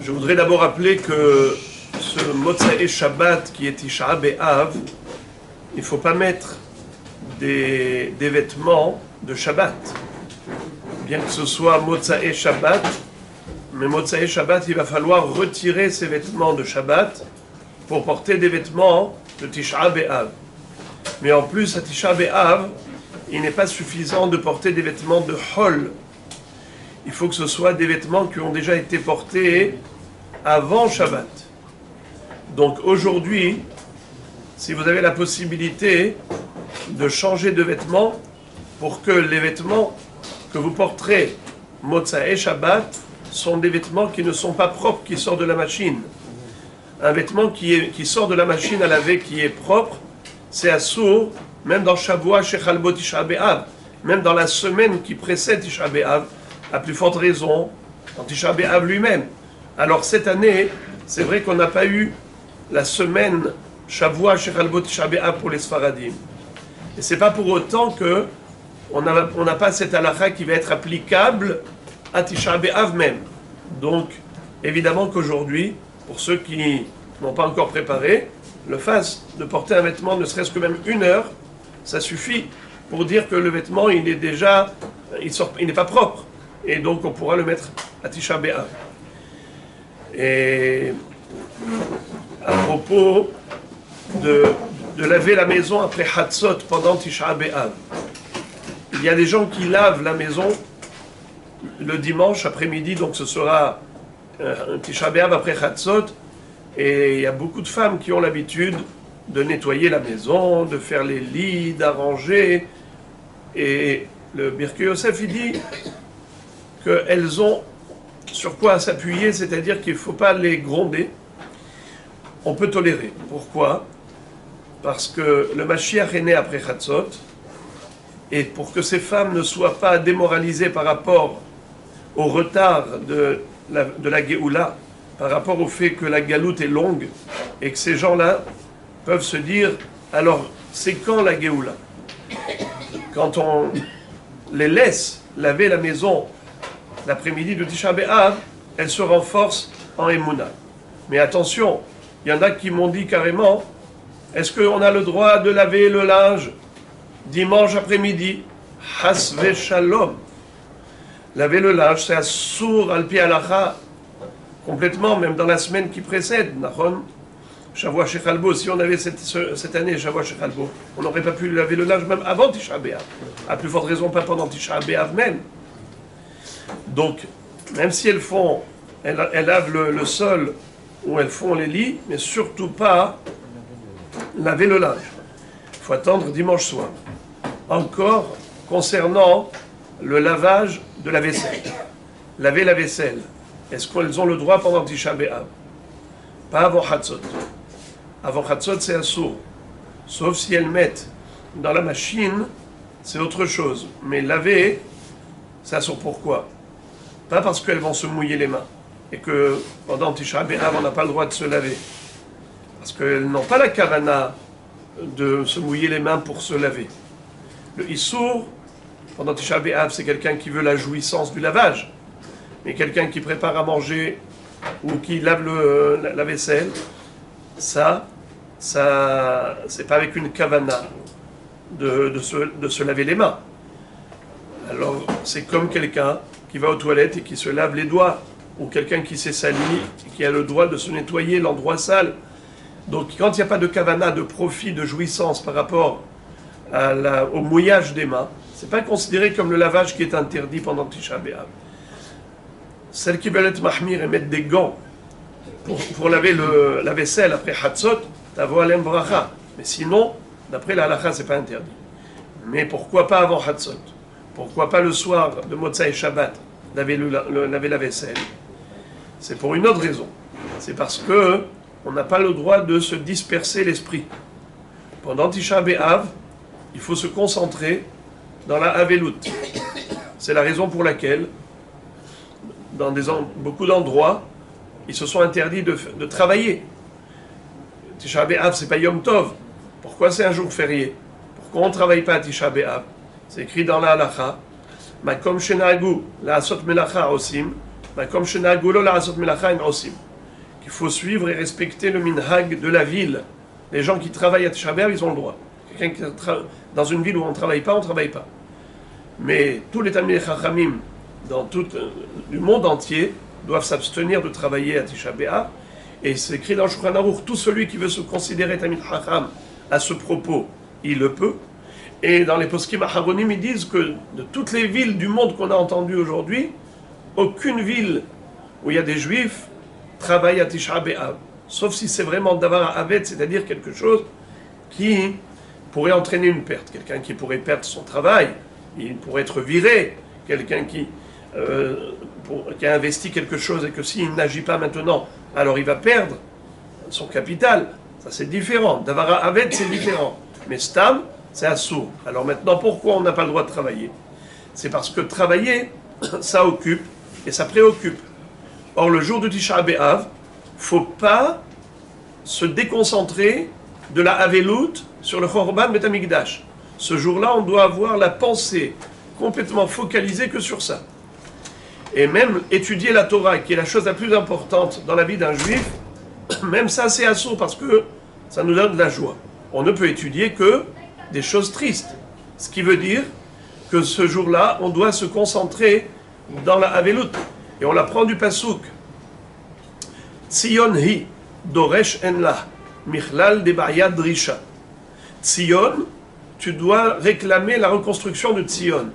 Je voudrais d'abord rappeler que ce Motsae Shabbat qui est Tisha B'Av, il ne faut pas mettre des vêtements de Shabbat. Bien que ce soit Motsae Shabbat, mais Motsae Shabbat, il va falloir retirer ses vêtements de Shabbat pour porter des vêtements de Tisha B'Av. Mais en plus, à Tisha B'Av, il n'est pas suffisant de porter des vêtements de Hol. Il faut que ce soit des vêtements qui ont déjà été portés avant Shabbat. Donc aujourd'hui, si vous avez la possibilité de changer de vêtements pour que les vêtements que vous porterez Motsae Shabbat sont des vêtements qui ne sont pas propres, qui sortent de la machine. Un vêtement qui sort de la machine à laver, qui est propre, c'est assour, même dans Shavua Shechalbo Tisha B'Av, même dans la semaine qui précède Tisha B'Av, à plus forte raison, dans Tisha B'Av lui-même. Alors cette année, c'est vrai qu'on n'a pas eu la semaine Shavua Shechalbo Tisha B'Av pour les Sfaradim. Et c'est pas pour autant que on n'a pas cette halakha qui va être applicable à Tisha B'Av même. Donc, évidemment qu'aujourd'hui, pour ceux qui n'ont pas encore préparé, le fasse de porter un vêtement ne serait-ce que même 1 heure, ça suffit pour dire que le vêtement, il est déjà, il n'est pas propre. Et donc, on pourra le mettre à Tisha B'Av. Et à propos de laver la maison après Hatzot pendant Tisha B'Av, il y a des gens qui lavent la maison le dimanche après-midi, donc ce sera un Tisha B'Av après Hatzot, et il y a beaucoup de femmes qui ont l'habitude de nettoyer la maison, de faire les lits, d'arranger, et le Birkei Yosef, il dit qu'elles ont sur quoi s'appuyer, c'est-à-dire qu'il ne faut pas les gronder, on peut tolérer. Pourquoi ? Parce que le Mashiach est né après Hatzot, et pour que ces femmes ne soient pas démoralisées par rapport au retard de la Géoula, par rapport au fait que la galoute est longue, et que ces gens-là peuvent se dire, alors c'est quand la Géoula ? Quand on les laisse laver la maison l'après-midi de Tisha B'Av, elles se renforcent en Emouna. Mais attention, il y en a qui m'ont dit carrément, est-ce qu'on a le droit de laver le linge dimanche après-midi? Has v'shalom. Laver le linge, c'est assour al-pi halacha, complètement, même dans la semaine qui précède. Nachon, Shavua Shechalbo, si on avait cette année Shavua Shechalbo, on n'aurait pas pu laver le linge même avant Tisha B'Av. À plus forte raison, pas pendant Tisha B'Av même. Donc, même si elles lavent le sol ou elles font les lits, mais surtout pas laver le linge. Il faut attendre dimanche soir. Encore, concernant le lavage de la vaisselle. Laver la vaisselle. Est-ce qu'elles ont le droit pendant Tisha B'Av? Pas avant Hatzot. Avant Hatzot, c'est assour. Sauf si elles mettent dans la machine, c'est autre chose. Mais laver, c'est assour. Pourquoi? Pas parce qu'elles vont se mouiller les mains. Et que pendant Tisha B'Av, on n'a pas le droit de se laver. Parce qu'elles n'ont pas la kavana de se mouiller les mains pour se laver. Le Issour, pendant Tisha B'Av, c'est quelqu'un qui veut la jouissance du lavage. Mais quelqu'un qui prépare à manger ou qui lave la vaisselle, ça c'est pas avec une kavana de se laver les mains. Alors, c'est comme quelqu'un qui va aux toilettes et qui se lave les doigts, ou quelqu'un qui s'est sali et qui a le droit de se nettoyer l'endroit sale. Donc, quand il n'y a pas de kavana, de profit, de jouissance par rapport au mouillage des mains, c'est pas considéré comme le lavage qui est interdit pendant Tisha B'Av. Celles qui veulent être mahmir et mettre des gants pour laver la vaisselle après Hatzot, t'avo alem bracha. Mais sinon, d'après la halakha, c'est pas interdit. Mais pourquoi pas avant Hatzot? Pourquoi pas le soir de Motsae Shabbat laver la vaisselle? C'est pour une autre raison. C'est parce que on n'a pas le droit de se disperser l'esprit. Pendant Tisha B'Av, il faut se concentrer dans la Avelut. C'est la raison pour laquelle, dans beaucoup d'endroits, ils se sont interdits de travailler. Tisha B'Av, c'est pas Yom Tov. Pourquoi c'est un jour férié? Pourquoi on ne travaille pas à Tisha B'Av? C'est écrit dans la halakha, Makom shenagu, la asot melacha osim, comme chez Nagolo la Asot Melacha Osim, qu'il faut suivre et respecter le minhag de la ville. Les gens qui travaillent à Tisha B'Av, ils ont le droit. Quelqu'un qui dans une ville où on ne travaille pas, on ne travaille pas. Mais tous les Talmidei Chachamim dans tout du monde entier doivent s'abstenir de travailler à Tisha B'Av. Et c'est écrit dans le Shulchan Aruch, tout celui qui veut se considérer Talmid Chacham à ce propos, il le peut. Et dans les poskim aharonim, ils disent que de toutes les villes du monde qu'on a entendues aujourd'hui, aucune ville où il y a des juifs travaille à Tisha B'Av. Sauf si c'est vraiment davar avet, c'est-à-dire quelque chose qui pourrait entraîner une perte. Quelqu'un qui pourrait perdre son travail, il pourrait être viré. Quelqu'un qui a investi quelque chose et que s'il n'agit pas maintenant, alors il va perdre son capital. Ça c'est différent. Davar avet, c'est différent. Mais stam, c'est assourd. Alors maintenant, pourquoi on n'a pas le droit de travailler? C'est parce que travailler, ça occupe et ça préoccupe. Or, le jour du Tisha B'Av, il ne faut pas se déconcentrer de la Avelut sur le Chorban Bet Hamikdash. Ce jour-là, on doit avoir la pensée complètement focalisée que sur ça. Et même étudier la Torah, qui est la chose la plus importante dans la vie d'un juif, même ça, c'est assourd parce que ça nous donne de la joie. On ne peut étudier que des choses tristes. Ce qui veut dire que ce jour-là, on doit se concentrer dans la Avelut. Et on l'apprend du Pasuk. Tzion hi, doresh en la, michlal de ba'ya drisha. Tzion, tu dois réclamer la reconstruction de Tzion.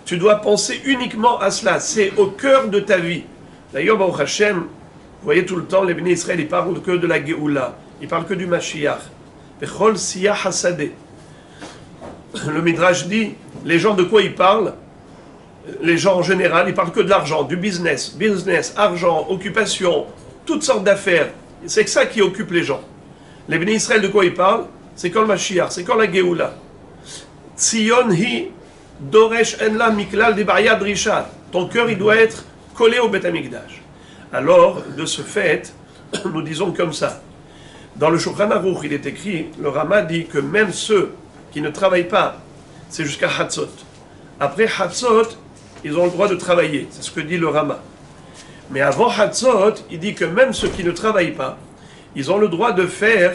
Tu dois penser uniquement à cela. C'est au cœur de ta vie. D'ailleurs, Baruch Hashem, vous voyez tout le temps, les bénis Israël, ils parlent que de la Géoula. Ils parlent que du Mashiach. Bechol siyah hasadeh. Le Midrash dit, les gens de quoi ils parlent? Les gens en général, ils parlent que de l'argent, du business, argent, occupation, toutes sortes d'affaires. C'est que ça qui occupe les gens. Les bénis Israël, de quoi ils parlent? C'est quand le Mashiach, c'est quand la Géoula. Tzion hi doresh en la miklal de ba'ya drisha. Ton cœur, il doit être collé au Beth Amikdash. Alors, de ce fait, nous disons comme ça. Dans le Shulchan Aruch, il est écrit, le Rama dit que même ceux qui ne travaillent pas, c'est jusqu'à Hatzot. Après Hatzot, ils ont le droit de travailler. C'est ce que dit le Rama. Mais avant Hatzot, il dit que même ceux qui ne travaillent pas, ils ont le droit de faire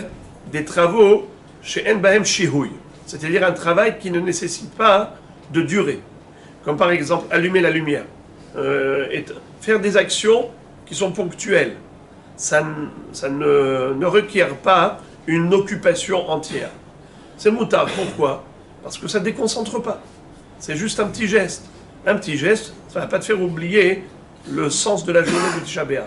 des travaux chez En Bahem Shihui. C'est-à-dire un travail qui ne nécessite pas de durée. Comme par exemple allumer la lumière. Et faire des actions qui sont ponctuelles. Ça ne requiert pas une occupation entière. C'est moutard. Pourquoi? Parce que ça ne déconcentre pas. C'est juste un petit geste. Un petit geste, ça ne va pas te faire oublier le sens de la journée du Tisha B'Av.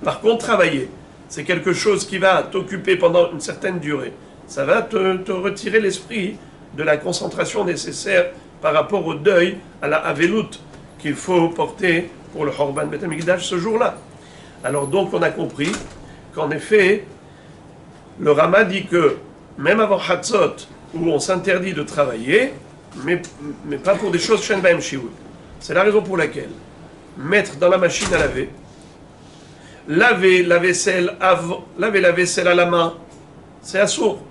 Par contre, travailler, c'est quelque chose qui va t'occuper pendant une certaine durée. Ça va te retirer l'esprit de la concentration nécessaire par rapport au deuil, à la Avelut qu'il faut porter pour le Chorban Bet Hamikdash ce jour-là. Alors donc, on a compris qu'en effet, le Rama dit que même avant Hatzot, où on s'interdit de travailler, mais pas pour des choses Shen Bahem Shiur. C'est la raison pour laquelle mettre dans la machine à laver, laver la vaisselle à la main, c'est assourd.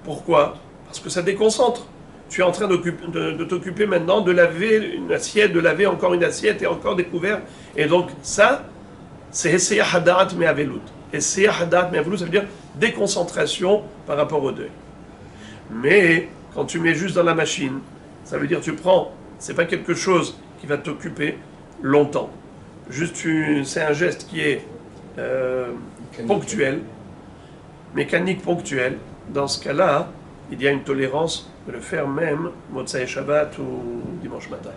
Pourquoi? Parce que ça déconcentre. Tu es en train de t'occuper maintenant de laver une assiette, de laver encore une assiette et encore des couverts. Et donc ça, c'est Essayah Hadat Me'avelut. Essayah Hadat Me'avelut, ça veut dire déconcentration par rapport au deuil. Mais quand tu mets juste dans la machine, ça veut dire tu prends, c'est pas quelque chose qui va t'occuper longtemps. Juste c'est un geste qui est ponctuel, mécanique ponctuel. Dans ce cas-là, il y a une tolérance de le faire même Motsai Shabbat ou dimanche matin.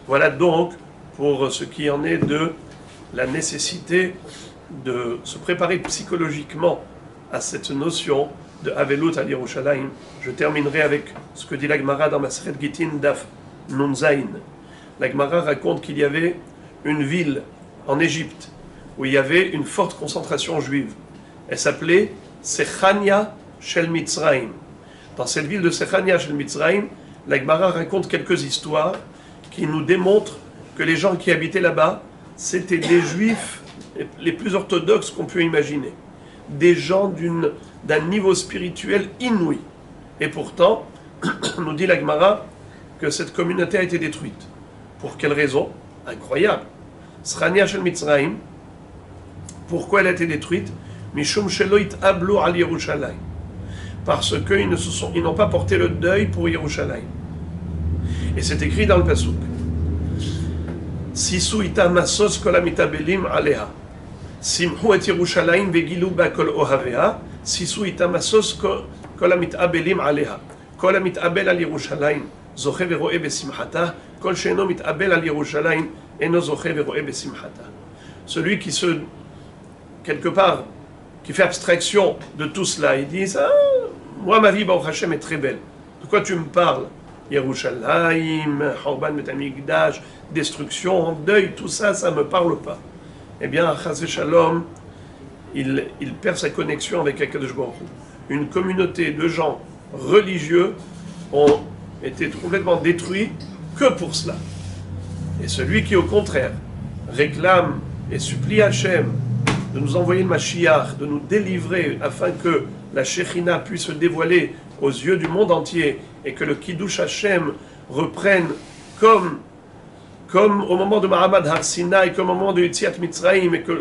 Voilà donc pour ce qui en est de la nécessité de se préparer psychologiquement à cette notion de Avelut al Yerushalayim. Je terminerai avec ce que dit la Gemara dans Maseret Gittin Daf Nun Zayin. La Gemara raconte qu'il y avait une ville en Égypte où il y avait une forte concentration juive. Elle s'appelait Sechania Shel Mitzrayim. Dans cette ville de Sechania Shel Mitzrayim, la Gemara raconte quelques histoires qui nous démontrent que les gens qui habitaient là-bas, c'était des juifs les plus orthodoxes qu'on peut imaginer. Des gens d'un niveau spirituel inouï. Et pourtant, nous dit la Gemara que cette communauté a été détruite. Pour quelle raison? Incroyable. Sechania Shel Mitzrayim, Pourquoi elle a été détruite? Mishum sheloit ablu al Yerushalayim. Parce qu'ils n'ont pas porté le deuil pour Yerushalayim. Et c'est écrit dans le Pasuk. Sisu ita masos kol amitabelim aleha. Simhu et Yerushalayim vegilu ba kol ohavea. Sisu ita masos kol amitabelim aleha. Kol amitabel al Yerushalayim zoche veroe besimchata. Kol she'eno mitabel al Yerushalayim eno zoche veroe besimchata. Celui qui quelque part, qui fait abstraction de tout cela, il dit moi ma vie Baruch Hashem est très belle. De quoi tu me parles? Yerushalayim, Horban Bet Hamikdash, destruction, deuil, tout ça, ça ne me parle pas. Eh bien, Chas Shalom, il perd sa connexion avec Akadosh Baruch Hu. Une communauté de gens religieux ont été complètement détruits que pour cela. Et celui qui, au contraire, réclame et supplie Hachem de nous envoyer le Mashiach, de nous délivrer afin que la Shekhinah puisse se dévoiler aux yeux du monde entier et que le Kiddush Hashem reprenne comme au moment de Mahamad Har Sinai, comme au moment de Yetziat Mitzrayim, et que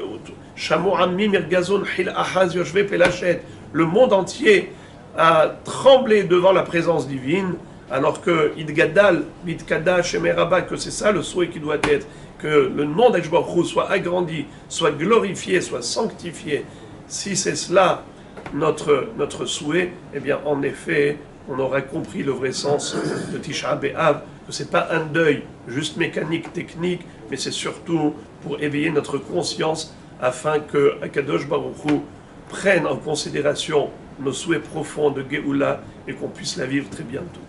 Shamu Ammi Mirgazon Hil Ahaz Yoshve Pelachet, le monde entier a tremblé devant la présence divine, alors que Idgadal, Bidkada, Shemeraba, que c'est ça le souhait qui doit être, que le nom d'Ajbaruch soit agrandi, soit glorifié, soit sanctifié. Si c'est cela notre souhait, eh bien en effet, on aura compris le vrai sens de Tisha B'Av, que ce n'est pas un deuil juste mécanique, technique, mais c'est surtout pour éveiller notre conscience afin que Akadosh Baruch Hu prenne en considération nos souhaits profonds de Géoula et qu'on puisse la vivre très bientôt.